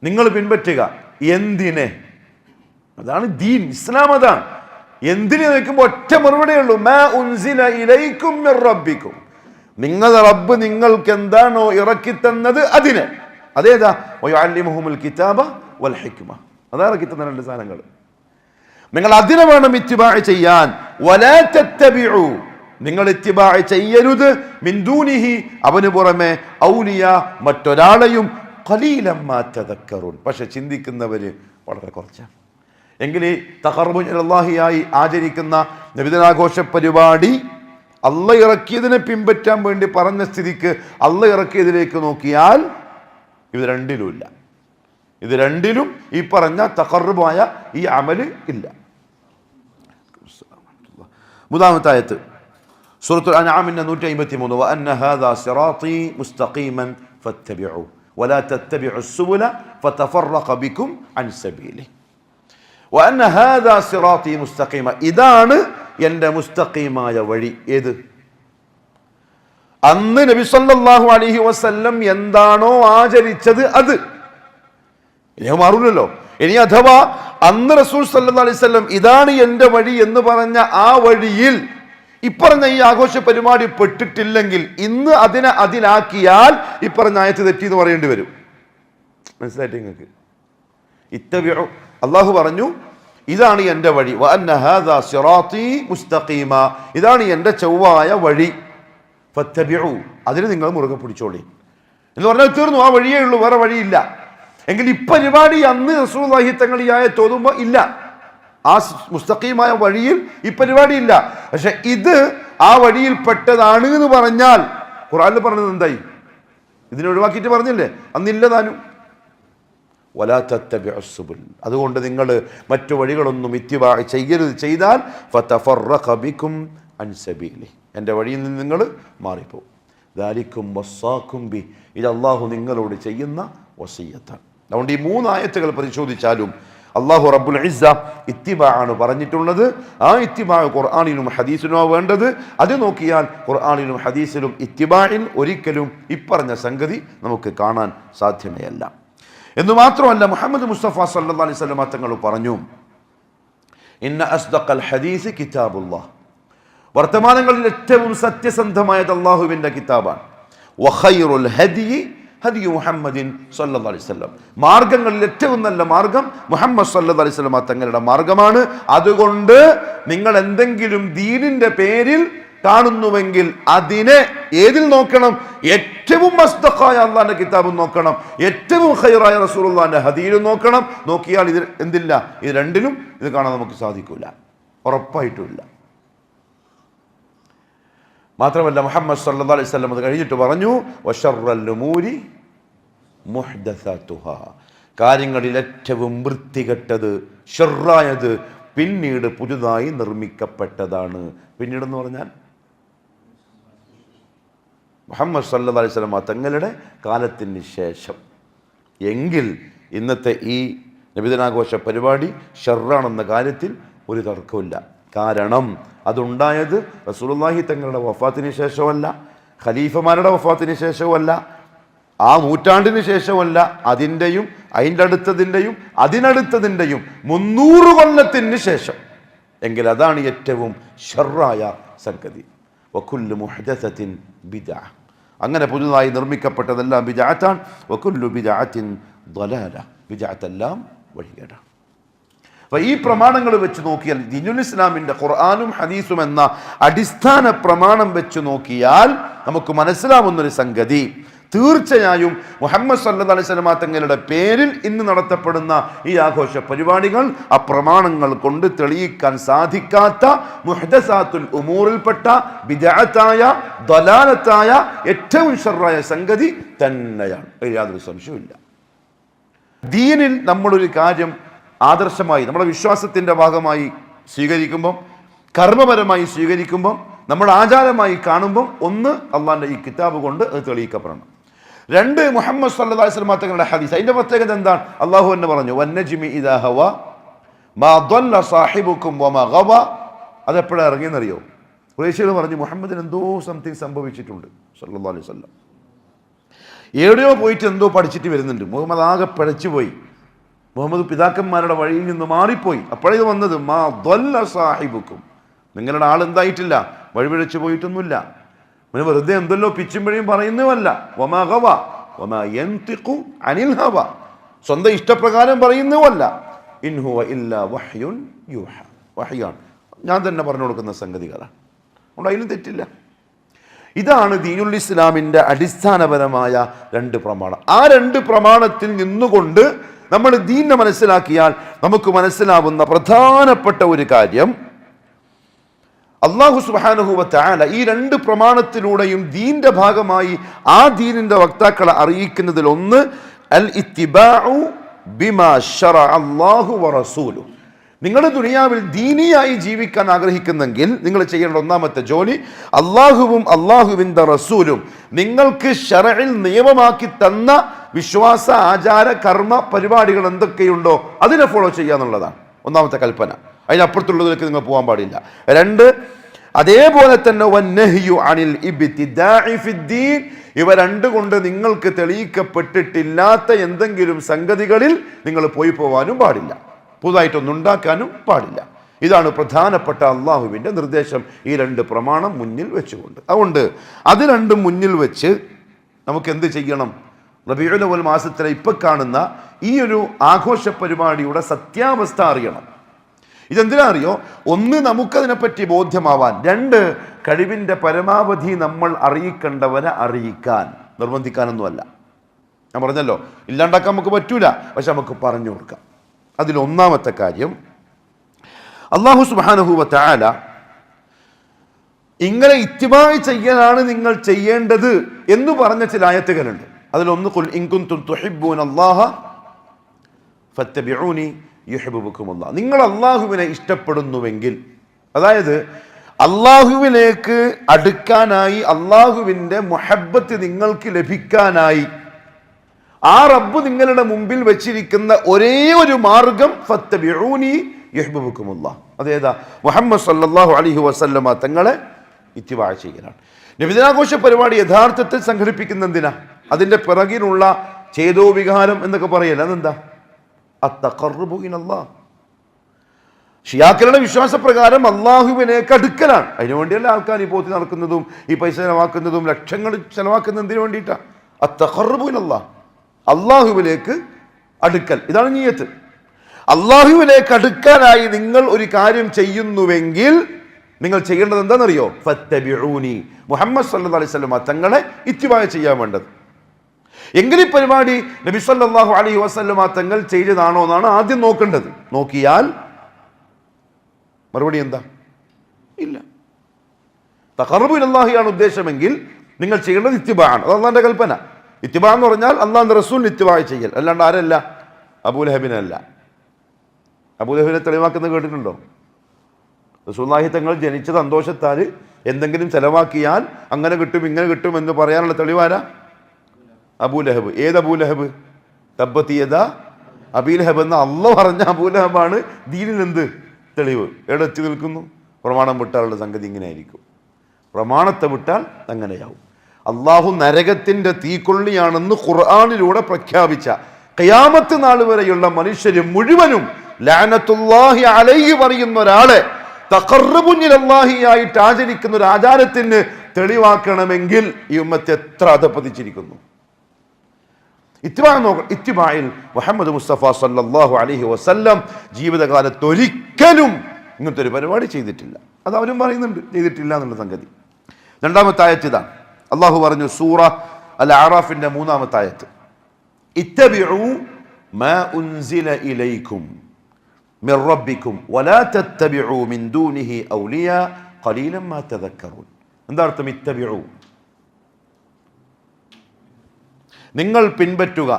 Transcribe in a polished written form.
നിങ്ങൾ പിൻപറ്റുക. എന്തിനെ? അതാണ് ദീൻ, ഇസ്ലാം. അതാണ് എന്തിനെ നോക്കുമ്പോൾ ഒറ്റ മറുപടിയേ ഉള്ളൂ, മാ ഉൻസില ഇലൈക്കും മിർ റബ്ബിക്കും. നിങ്ങളുടെ റബ്ബ് നിങ്ങൾക്ക് എന്താണോ ഇറക്കി തന്നത് അതിന്. അതേതാ? വയുഅല്ലിമുഹുൽ കിതാബ വൽ ഹിക്മ. അതാ ഇറക്കി തന്ന രണ്ട് സാധനങ്ങൾ. നിങ്ങൾ അതിനെ വേണം ഇത്തിബാ ചെയ്യാൻ. വലാ തത്തബിഉ, നിങ്ങൾ ഇത്തിബാ ചെയ്യരുത്, മിൻ ദൂനിഹി, അവന് പുറമെ, ഔലിയ, മറ്റൊരാളെയും, ഖലീലൻ മാ തദക്കറൂൻ, പക്ഷെ ചിന്തിക്കുന്നവര് വളരെ കുറച്ചാണ്. എങ്കിൽ ഈ തഖർറുബ് ഇലല്ലാഹിയായി ആചരിക്കുന്ന നബിദിനാഘോഷ പരിപാടി അള്ള ഇറക്കിയതിനെ പിൻപറ്റാൻ വേണ്ടി പറഞ്ഞ സ്ഥിതിക്ക് അള്ള ഇറക്കിയതിലേക്ക് നോക്കിയാൽ ഇത് രണ്ടിലുമില്ല. ഇത് രണ്ടിലും ഈ പറഞ്ഞ തഖർറുബായ ഈ അമല് ഇല്ല. മൂന്നാമത്തെ ആയത്ത് സൂറത്തുൽ അൻആമിന്റെ 153, വഅന്ന ഹാദാ സിറാത്തി മുസ്തഖീമൻ ഫത്തബിഉ വലാ തത്തബിഉസ് സുബുല ഫതഫറഖ ബികും അൻ സബീലി. വഅന്ന ഹാദാ സിറാത്തി മുസ്തഖീമ, ഇതാണ് എൻ്റെ മുസ്തഖീമായ വഴി. ഏത്? അന്ന് നബി സല്ലല്ലാഹു അലൈഹി വസല്ലം എന്താണോ ആചരിച്ചത് അത്. ഇനി മാറൂലല്ലോ. ഇനി അഥവാ അന്ന് റസൂൽ സല്ലല്ലാഹു അലൈഹി വസല്ലം ഇതാണ് എൻ്റെ വഴി എന്ന് പറഞ്ഞ ആ വഴിയിൽ ഇപ്പറഞ്ഞ ഈ ആഘോഷ പരിപാടി പെട്ടിട്ടില്ലെങ്കിൽ ഇന്ന് അതിനെ അതിലാക്കിയാൽ ഇപ്പറഞ്ഞ ആയത്ത് തെറ്റി എന്ന് പറയേണ്ടി വരും. മനസ്സിലായിട്ട് നിങ്ങൾക്ക്? ഇത്തബിഉ, അള്ളാഹു പറഞ്ഞു ഇതാണ് എൻ്റെ വഴി. വഅന്ന ഹാദാ സിറാത്തി മുസ്തഖീമ, ഇതാണ് എൻ്റെ ചൊവ്വായ വഴി. ഫത്തബിഉ, അതിന് നിങ്ങൾ മുറുകെ പിടിച്ചോളി എന്ന് പറഞ്ഞാൽ തീർന്നു. ആ വഴിയേ ഉള്ളൂ, വേറെ വഴിയില്ല. എങ്കിൽ ഈ പരിപാടി അന്ന് റസൂലുള്ളാഹി തങ്ങൾ ഈ ആയത്ത് ഓതുമ്പോൾ ഇല്ല. ആ മുസ്തഖീമായ വഴിയിൽ ഈ പരിപാടി ഇല്ല. പക്ഷെ ഇത് ആ വഴിയിൽ പെട്ടതാണ് എന്ന് പറഞ്ഞാൽ ഖുർആനിൽ പറഞ്ഞത് എന്തായി? ഇതിനെ ഒഴിവാക്കിയിട്ട് പറഞ്ഞില്ലേ, അന്നില്ല താനും. വലാ തത്തബിഉസ് സുബുൽ, അതുകൊണ്ട് നിങ്ങൾ മറ്റു വഴികളൊന്നും ഇത്തിബാ ചെയ്യരുത്. ചെയ്താൽ ഫതഫറഖ ബികും അൻ സബീലി, എൻ്റെ വഴിയിൽ നിന്ന് നിങ്ങൾ മാറിപ്പോകും. ദാലിക്കും വസ്സാക്കും ബി, ഇത് അള്ളാഹു നിങ്ങളോട് ചെയ്യുന്ന വസിയ്യത്താണ്. അതുകൊണ്ട് ഈ 3 ആയത്തുകൾ പരിശോധിച്ചാലും അള്ളാഹു റബ്ബുൽ ഇസ്സ ഇത്തിബാ ആണ് പറഞ്ഞിട്ടുള്ളത്. ആ ഇത്തിബാ ഖുർആനിലും ഹദീസിലുമാണ് വേണ്ടത്. അത് നോക്കിയാൽ ഖുർആനിലും ഹദീസിലും ഇത്തിബായിൽ ഒരിക്കലും ഇപ്പറഞ്ഞ സംഗതി നമുക്ക് കാണാൻ സാധ്യമേ അല്ല. എന്ന് മാത്രമല്ല, മുഹമ്മദ് മുസ്തഫ സല്ലല്ലാഹു അലൈഹി വസല്ലം തങ്ങൾ പറഞ്ഞു, ഇന്ന അസ്ദഖൽ ഹദീസ് കിതാബുല്ലാഹ്, വർത്തമാനങ്ങളിൽ ഏറ്റവും സത്യസന്ധമായത് അള്ളാഹുവിൻ്റെ കിതാബാണ്. വഖൈറുൽ ഹദി ഹദി മുഹമ്മദിൻ സല്ലല്ലാഹു അലൈഹി വസല്ലം, മാർഗങ്ങളിൽ ഏറ്റവും നല്ല മാർഗം മുഹമ്മദ് സല്ലല്ലാഹു അലൈഹി വസല്ലം തങ്ങളുടെ മാർഗമാണ്. അതുകൊണ്ട് നിങ്ങൾ എന്തെങ്കിലും ദീനിന്റെ പേരിൽ കാണുന്നുവെങ്കിൽ അതിനെ ഏതിൽ നോക്കണം? ഏറ്റവും മസ്തഖായ അള്ളാഹിന്റെ കിതാബും നോക്കണം, ഏറ്റവും ഖൈറായ റസൂലുള്ളാഹിന്റെ ഹദീലും നോക്കണം. നോക്കിയാൽ ഇത് എന്തില്ല? ഇത് രണ്ടിലും ഇത് കാണാൻ നമുക്ക് സാധിക്കില്ല, ഉറപ്പായിട്ടുമില്ല. മാത്രമല്ല മുഹമ്മദ് സല്ലല്ലാഹു അലൈഹി വസല്ലം അത് കഴിഞ്ഞിട്ട് പറഞ്ഞു, വശർറൽ ഉമൂരി മുഹ്ദസതുഹാ, കാര്യങ്ങളിൽ ഏറ്റവും വൃത്തികെട്ടത്, ഷർറായത് പിന്നീട് പുതുതായി നിർമ്മിക്കപ്പെട്ടതാണ്. പിന്നീടെന്ന് പറഞ്ഞാൽ മുഹമ്മദ് സല്ലല്ലാഹു അലൈഹി വസല്ലം തങ്ങളുടെ കാലത്തിന് ശേഷം. എങ്കിൽ ഇന്നത്തെ ഈ നബിദിനാഘോഷ പരിപാടി ഷർറാണെന്ന കാര്യത്തിൽ ഒരു തർക്കമില്ല. കാരണം അതുണ്ടായത് റസൂലുള്ളാഹി തങ്ങളുടെ വഫാത്തിന് ശേഷമല്ല, ഖലീഫമാരുടെ വഫാത്തിന് ശേഷമല്ല, ആ നൂറ്റാണ്ടിന് ശേഷമല്ല, അതിൻ്റെയും അതിൻ്റെ അടുത്തതിൻ്റെയും അതിനടുത്തതിൻ്റെയും 300 കൊല്ലത്തിന് ശേഷം. എങ്കിൽ അതാണ് ഏറ്റവും ഷർറായ സംഗതി. വകുല്ലു മുഹ്ദസത്തിൻ ബിദ്അ, അങ്ങനെ പുതുതായി നിർമ്മിക്കപ്പെട്ടതെല്ലാം ബിദ്അത്താണ്. വകുല്ലു ബിദ്അത്തിൻ ളലാല, ബിദ്അത്തെല്ലാം വഴികേടാണ്. അപ്പോൾ ഈ പ്രമാണങ്ങൾ വെച്ച് നോക്കിയാൽ, ദീനുൽ ഇസ്ലാമിൻ്റെ ഖുർആനും ഹദീസും എന്ന അടിസ്ഥാന പ്രമാണം വെച്ച് നോക്കിയാൽ നമുക്ക് മനസ്സിലാവുന്നൊരു സംഗതി, തീർച്ചയായും മുഹമ്മദ് സല്ലല്ലാഹു അലൈഹി വസല്ലം തങ്ങളുടെ പേരിൽ ഇന്ന് നടത്തപ്പെടുന്ന ഈ ആഘോഷ പരിപാടികൾ ആ പ്രമാണങ്ങൾ കൊണ്ട് തെളിയിക്കാൻ സാധിക്കാത്ത മുഹ്ദസാത്തുൽ ഉമൂറിൽപ്പെട്ട ബിദ്അത്തായ ദലാലത്തായ ഏറ്റവും ഷർറായ സംഗതി തന്നെയാണ്. യാതൊരു സംശയവുമില്ല. ദീനിൽ നമ്മളൊരു കാര്യം ആദർശമായി, നമ്മുടെ വിശ്വാസത്തിൻ്റെ ഭാഗമായി സ്വീകരിക്കുമ്പം, കർമ്മപരമായി സ്വീകരിക്കുമ്പം, നമ്മൾ ആചാരമായി കാണുമ്പം, ഒന്ന് അള്ളാഹിൻ്റെ ഈ കിതാബ് കൊണ്ട് അത് തെളിയിക്കപ്പെടണം. 2 മുഹമ്മദ് സല്ലല്ലാഹു അലൈഹി വസല്ലം തങ്ങളുടെ ഹദീസ്. അതിൻ്റെ പ്രത്യേകത എന്താണ്? അള്ളാഹു തന്നെ പറഞ്ഞു, വന്നജ്മി ഇദാ ഹവ മാ ضل സാഹിബുക്കും വമാ ഗവ. അതെപ്പോഴാണ് ഇറങ്ങിയെന്നറിയോ? ഖുറൈശികൾ പറഞ്ഞു, മുഹമ്മദിന് എന്തോ സംതിങ് സംഭവിച്ചിട്ടുണ്ട് സല്ലല്ലാഹു അലൈഹി വസല്ലം. എവിടെയോ പോയിട്ട് എന്തോ പഠിച്ചിട്ട് വരുന്നുണ്ട്. മുഹമ്മദ് ആകെ പിഴച്ചു പോയി. മുഹമ്മദ് പിതാക്കന്മാരുടെ വഴിയിൽ നിന്ന് മാറിപ്പോയി. അപ്പോഴേ വന്നത് മാ ضل സാഹിബുക്കും, നിങ്ങളുടെ ആൾ എന്തായിട്ടില്ല, വഴിപിഴച്ചു പോയിട്ടൊന്നുമില്ല. പിന്നെ വെറുതെ എന്തെല്ലോ പിച്ചും പിഴയും പറയുന്നുമല്ല. വമാ ഗവ വമാ യൻതിഖു അനിൽ ഹവ, സ്വന്തം ഇഷ്ടപ്രകാരം പറയുന്നുമല്ല. ഇൻ ഹുവ ഇല്ലാ വഹ്യുൻ യൂഹ, വഹ്യാണ്, ഞാൻ തന്നെ പറഞ്ഞു കൊടുക്കുന്ന സംഗതികളാണ്. അതുകൊണ്ട് അതിലും തെറ്റില്ല. ഇതാണ് ദീനുൽ ഇസ്ലാമിൻ്റെ അടിസ്ഥാനപരമായ 2 പ്രമാണം. ആ 2 പ്രമാണത്തിൽ നിന്നുകൊണ്ട് നമ്മൾ ദീനിനെ മനസ്സിലാക്കിയാൽ നമുക്ക് മനസ്സിലാവുന്ന പ്രധാനപ്പെട്ട ഒരു കാര്യം, അല്ലാഹു സുബ്ഹാനഹു വ തആല ഈ 2 പ്രമാണത്തിലൂടെയും ദീന്റെ ഭാഗമായി ആ ദീനിന്റെ വക്താക്കളെ അറിയിക്കുന്നതിൽ ഒന്ന് അൽ ഇത്തിബാഉ ബിമാ ശറഅ അല്ലാഹു വ റസൂലുഹു. നിങ്ങൾ ദുനിയാവിൽ ദീനിയായി ജീവിക്കാൻ ആഗ്രഹിക്കുന്നെങ്കിൽ നിങ്ങൾ ചെയ്യേണ്ട ഒന്നാമത്തെ ജോലി, അള്ളാഹുവും അള്ളാഹുവിൻ്റെ റസൂലും നിങ്ങൾക്ക് ശറഇൽ നിയമമാക്കി തന്ന വിശ്വാസ ആചാര കർമ്മ പരിപാടികൾ എന്തൊക്കെയുണ്ടോ അതിനെ ഫോളോ ചെയ്യുക എന്നുള്ളതാണ് ഒന്നാമത്തെ കൽപ്പന. അതിനപ്പുറത്തുള്ളതിലേക്ക് നിങ്ങൾ പോകാൻ പാടില്ല. 2, അതേപോലെ തന്നെ വന്നഹ്യു അനിൽ ഇബ്തിദാഇ ഫിദ്ദീൻ, ഇവ 2 കൊണ്ട് നിങ്ങൾക്ക് തെളിയിക്കപ്പെട്ടിട്ടില്ലാത്ത എന്തെങ്കിലും സംഗതികളിൽ നിങ്ങൾ പോയി പോവാനും പാടില്ല, പുതുതായിട്ടൊന്നും ഉണ്ടാക്കാനും പാടില്ല. ഇതാണ് പ്രധാനപ്പെട്ട അള്ളാഹുവിൻ്റെ നിർദ്ദേശം, ഈ 2 പ്രമാണം മുന്നിൽ വെച്ചുകൊണ്ട്. അതുകൊണ്ട് അത് 2 മുന്നിൽ വെച്ച് നമുക്ക് എന്ത് ചെയ്യണം? റബീഉൽ അവ്വൽ മാസത്തിലെ ഇപ്പം കാണുന്ന ഈ ഒരു ആഘോഷ പരിപാടിയുടെ സത്യാവസ്ഥ അറിയണം. ഇതെന്തിനാ അറിയോ? 1, നമുക്കതിനെപ്പറ്റി ബോധ്യമാവാൻ. 2, കഴിവിൻ്റെ പരമാവധി നമ്മൾ അറിയിക്കേണ്ടവരെ അറിയിക്കാൻ, നിർബന്ധിക്കാനൊന്നുമല്ല. ഞാൻ പറഞ്ഞല്ലോ, ഇല്ലാണ്ടാക്കാൻ നമുക്ക് പറ്റൂല, പക്ഷെ നമുക്ക് പറഞ്ഞു കൊടുക്കാം. അതിലൊന്നാമത്തെ കാര്യം, അല്ലാഹു സുബ്ഹാനഹു വ തആല ഇങ്ങനെ ഇത്തിബാ ചെയ്യലാണ് നിങ്ങൾ ചെയ്യേണ്ടത് എന്ന് പറഞ്ഞ ചില ആയത്തുകളുണ്ട്. അതിലൊന്ന് ഖുൽ ഇൻ കുൻതും തുഹിബ്ബൂനല്ലാഹ ഫത്തബിഊനി യുഹിബ്ബുകുമുല്ലാഹ്, നിങ്ങൾ അള്ളാഹുവിനെ ഇഷ്ടപ്പെടുന്നുവെങ്കിൽ, അതായത് അള്ളാഹുവിലേക്ക് അടുക്കാനായി, അള്ളാഹുവിൻ്റെ മുഹബ്ബത്ത് നിങ്ങൾക്ക് ലഭിക്കാനായി ആ റബ്ബ് നിങ്ങളുടെ മുമ്പിൽ വെച്ചിരിക്കുന്ന ഒരേ ഒരു മാർഗം ഫത്തബിഊനി യുഹിബ്ബുകുമുല്ലാഹ്, അതേതാ? മുഹമ്മദ് സല്ലല്ലാഹു അലൈഹി വസല്ലമ തങ്ങളെ ഇത്തിബാ ചെയ്യലാണ്. നബിദിനാഘോഷ പരിപാടി യഥാർത്ഥത്തിൽ സംഘടിപ്പിക്കുന്ന എന്തിനാ? അതിൻ്റെ പിറകിലുള്ള ചേതോ വികാരം എന്നൊക്കെ പറയല്ല, അതെന്താ? അത്തഖർറുബു ഇലല്ലാഹ്, ഷിയാക്കളുടെ വിശ്വാസപ്രകാരം അള്ളാഹുവിനേക്ക് അടുക്കലാണ്. അതിനു വേണ്ടിയല്ല ആൾക്കാർ ഈ പോത്തി നടക്കുന്നതും ഈ പൈസ ചെലവാക്കുന്നതും ലക്ഷങ്ങൾ ചെലവാക്കുന്നതിന് വേണ്ടിയിട്ടാണ്. അത്തഖർറുബു ഇലല്ലാഹ്, അള്ളാഹുവിലേക്ക് അടുക്കൽ, ഇതാണ് നിയ്യത്ത്. അള്ളാഹുവിലേക്ക് അടുക്കാനായി നിങ്ങൾ ഒരു കാര്യം ചെയ്യുന്നുവെങ്കിൽ നിങ്ങൾ ചെയ്യേണ്ടത് എന്താണെന്നറിയോ? ഫത്തബിഊനി, മുഹമ്മദ് സല്ലല്ലാഹു അലൈഹി വസല്ലം തങ്ങളെ ഇത്തിബാ ചെയ്യാൻ വേണ്ടത്. എങ്കിൽ ഈ പരിപാടി നബി സല്ലല്ലാഹു അലൈഹി വസല്ലം തങ്ങൾ ചെയ്തതാണോ എന്നാണ് ആദ്യം നോക്കേണ്ടത്. നോക്കിയാൽ മറുപടി എന്താ? ഇല്ല. തഖർറുബു ഇലല്ലാഹിയാണ് ഉദ്ദേശമെങ്കിൽ നിങ്ങൾ ചെയ്യേണ്ടത് ഇത്തിബാ ആണ്. അത് അള്ളാഹിന്റെ കൽപ്പന. ഇത്തിബാ എന്ന് പറഞ്ഞാൽ അള്ളാഹിന്റെ റസൂലിന് ഇത്തിബാ ചെയ്യൽ, അല്ലാണ്ട് ആരല്ല? അബൂലഹബിനല്ല. അബൂലഹബിനെ തെളിവാക്കുന്നത് കേട്ടിട്ടുണ്ടോ? റസൂലുള്ളാഹി തങ്ങൾ ജനിച്ച സന്തോഷത്താൽ എന്തെങ്കിലും ചെലവാക്കിയാൽ അങ്ങനെ കിട്ടും ഇങ്ങനെ കിട്ടും എന്ന് പറയാനുള്ള തെളിവാരാ? അബൂലഹബ്. ഏത് അബൂലഹബ്? തബ്ബത് യദാ അബീലഹബ് എന്ന അള്ളാഹ് പറഞ്ഞ അബൂലഹബാണ് ദീനിൽ എന്ത് തെളിവ്? എവിടെ എത്തി നിൽക്കുന്നു? പ്രമാണം വിട്ടാലുള്ള സംഗതി ഇങ്ങനെ ആയിരിക്കും. പ്രമാണത്തെ വിട്ടാൽ അങ്ങനെയാവും. അള്ളാഹു നരകത്തിൻ്റെ തീക്കൊള്ളിയാണെന്ന് ഖുർആനിലൂടെ പ്രഖ്യാപിച്ച ഖിയാമത്ത് നാൾ വരെയുള്ള മനുഷ്യര് മുഴുവനും ലഅനത്തുല്ലാഹി അലൈഹി പറയുന്ന ഒരാളെ തഖർറുബുൻ ഇലല്ലാഹിയായിട്ട് ആചരിക്കുന്ന ഒരു ആചാരത്തിന് തെളിവാക്കണമെങ്കിൽ ഈ ഉമ്മത്ത് എത്ര അധപ്പതിച്ചിരിക്കുന്നു. ഇത്തിബായിൽ മുഹമ്മദ് മുസ്തഫ സല്ലല്ലാഹു അലൈഹി വസല്ലം ജീവിതകാലത്ത് ഒരിക്കലും ഇങ്ങനത്തെ ഒരു പരിപാടി ചെയ്തിട്ടില്ല. അത് അവരും പറയുന്നുണ്ട്, ചെയ്തിട്ടില്ല എന്നുള്ള സംഗതി. 2ാമത്തെ ആയത്ത് ഇതാണ്. അള്ളാഹു പറഞ്ഞു സൂറ അൽ അറാഫിന്റെ 3ാമത്തെ ആയത്ത്, ഇത്തബിഉ മാ ഉൻസില ഇലൈക്കും മിർ റബ്ബിക്കും വലാ തത്തബിഉ മിൻ ദൂനിഹി ഔലിയാ ഖലീലൻ മാ തദക്കറൂൻ. എന്താ അർത്ഥം? ഇത്തബിഉ, നിങ്ങൾ പിൻപറ്റുക,